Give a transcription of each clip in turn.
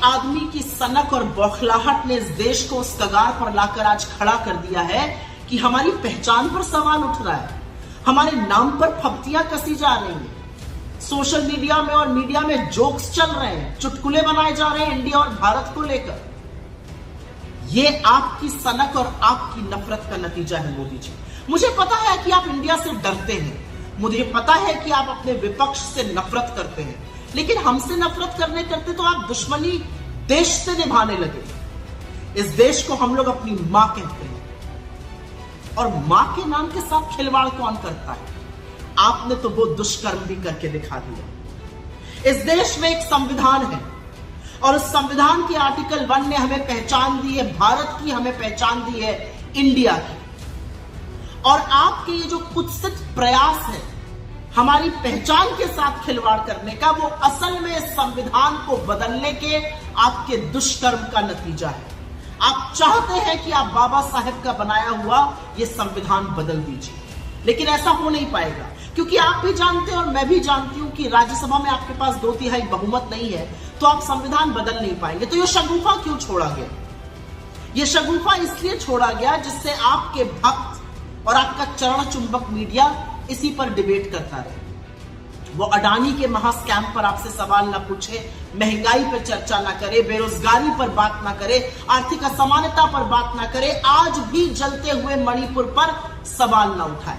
आदमी की सनक और बौखलाहट ने इस देश को उस कगार पर लाकर आज खड़ा कर दिया है कि हमारी पहचान पर सवाल उठ रहा है, हमारे नाम पर फप्तियां कसी जा रही हैं, सोशल मीडिया में और मीडिया में जोक्स चल रहे हैं, चुटकुले बनाए जा रहे हैं इंडिया और भारत को लेकर। यह आपकी सनक और आपकी नफरत का नतीजा है मोदी जी। मुझे पता है कि आप इंडिया से डरते हैं, मुझे पता है कि आप अपने विपक्ष से नफरत करते हैं, लेकिन हमसे नफरत करते तो आप दुश्मनी देश से निभाने लगे। इस देश को हम लोग अपनी मां कहते हैं और मां के नाम के साथ खिलवाड़ कौन करता है? आपने तो वो दुष्कर्म भी करके दिखा दिया। इस देश में एक संविधान है और उस संविधान के आर्टिकल 1 ने हमें पहचान दी है भारत की, हमें पहचान दी है इंडिया की। और आपके ये जो कुत्सित प्रयास है हमारी पहचान के साथ खिलवाड़ करने का, वो असल में इस संविधान को बदलने के आपके दुष्कर्म का नतीजा है। आप चाहते हैं कि आप बाबा साहेब का बनाया हुआ ये संविधान बदल दीजिए, लेकिन ऐसा हो नहीं पाएगा, क्योंकि आप भी जानते हैं और मैं भी जानती हूं कि राज्यसभा में आपके पास 2/3 बहुमत नहीं है, तो आप संविधान बदल नहीं पाएंगे। तो ये शगुफा क्यों छोड़ा गया? ये शगुफा इसलिए छोड़ा गया जिससे आपके भक्त और आपका चरण चुंबक मीडिया इसी पर डिबेट करता रहे। वो अडानी के महास्कैम पर आपसे सवाल ना पूछे, महंगाई पर चर्चा ना करे, बेरोजगारी पर बात ना करे, आर्थिक असमानता पर बात ना करे, आज भी जलते हुए मणिपुर पर सवाल ना उठाए।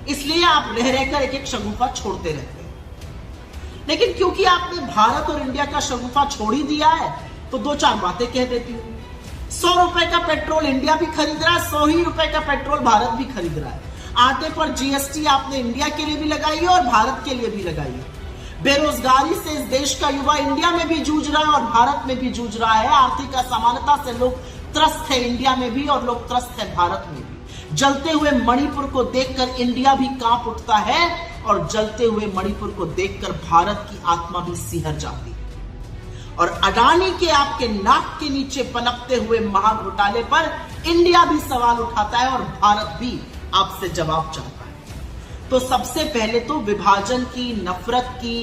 इसलिए आप रह रहकर एक एक शगुफा छोड़ते रहते हैं। लेकिन क्योंकि आपने भारत और इंडिया का शगुफा छोड़ ही दिया है, तो 2-4 बातें कह देती हूं। 100 रुपए का पेट्रोल इंडिया भी खरीद रहा है, 100 ही रुपए का पेट्रोल भारत भी खरीद रहा है। आटे पर जीएसटी आपने इंडिया के लिए भी लगाई है और भारत के लिए भी लगाई है। बेरोजगारी से इस देश का युवा इंडिया में भी जूझ रहा है और भारत में भी जूझ रहा है। आर्थिक असमानता से लोग त्रस्त है इंडिया में भी और लोग त्रस्त है भारत में भी। जलते हुए मणिपुर को देखकर इंडिया भी कांप उठता है और जलते हुए मणिपुर को देखकर भारत की आत्मा भी सिहर जाती है। और अडानी के आपके नाक के नीचे पनपते हुए महाघोटाले पर इंडिया भी सवाल उठाता है और भारत भी आपसे जवाब चाहता है। तो सबसे पहले तो विभाजन की, नफरत की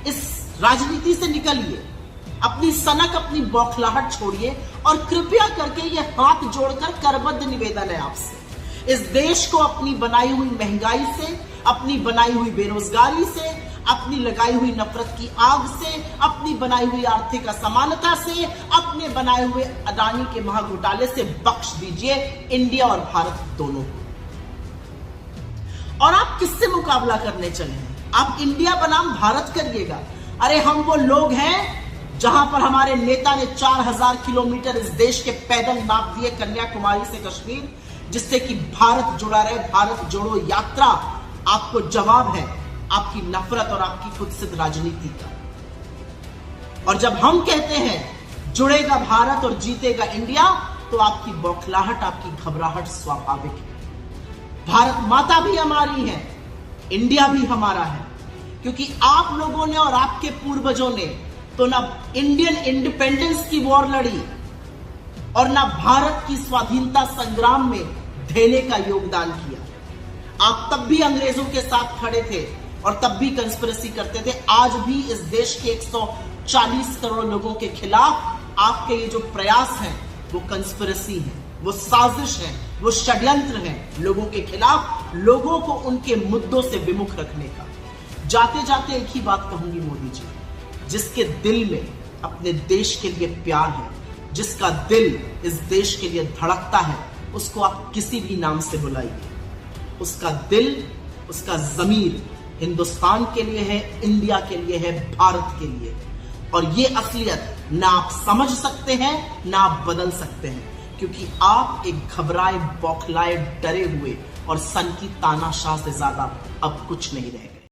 इस राजनीति से निकलिए, अपनी सनक, अपनी बौखलाहट छोड़िए और कृपया करके ये हाथ जोड़कर करबद्ध निवेदन है आपसे, इस देश को अपनी बनाई हुई महंगाई से, अपनी बनाई हुई बेरोजगारी से, अपनी लगाई हुई नफरत की आग से, अपनी बनाई हुई आर्थिक असमानता से, अपने बनाए हुए अडानी के महाघोटाले से बख्श दीजिए इंडिया और भारत दोनों को। और आप किससे मुकाबला करने चले हैं? आप इंडिया बनाम भारत करिएगा। अरे हम वो लोग हैं जहां पर हमारे नेता ने 4000 किलोमीटर इस देश के पैदल नाप दिए कन्याकुमारी से कश्मीर, जिससे कि भारत जुड़ा रहे। भारत जोड़ो यात्रा आपको जवाब है आपकी नफरत और आपकी कुत्सित राजनीति का। और जब हम कहते हैं जुड़ेगा भारत और जीतेगा इंडिया, तो आपकी बौखलाहट, आपकी घबराहट स्वाभाविक है। भारत माता भी हमारी है, इंडिया भी हमारा है, क्योंकि आप लोगों ने और आपके पूर्वजों ने तो ना इंडियन इंडिपेंडेंस की वॉर लड़ी और ना भारत की स्वाधीनता संग्राम में ढेले का योगदान किया। आप तब भी अंग्रेजों के साथ खड़े थे और तब भी कंस्पिरेसी करते थे। आज भी इस देश के 140 करोड़ लोगों के खिलाफ आपके ये जो प्रयास हैं वो कंस्पिरेसी है, वो साजिश है, वो षड्यंत्र है लोगों के खिलाफ, लोगों को उनके मुद्दों से विमुख रखने का। जाते जाते एक ही बात कहूंगी मोदी जी, जिसके दिल में अपने देश के लिए प्यार है, जिसका दिल इस देश के लिए धड़कता है, उसको आप किसी भी नाम से बुलाइए। उसका दिल, उसका जमीर हिंदुस्तान के लिए है, इंडिया के लिए है, भारत के लिए। और ये असलियत ना आप समझ सकते हैं ना आप बदल सकते हैं, क्योंकि आप एक घबराए, बौखलाए, डरे हुए और सन की तानाशाह से ज्यादा अब कुछ नहीं रहे।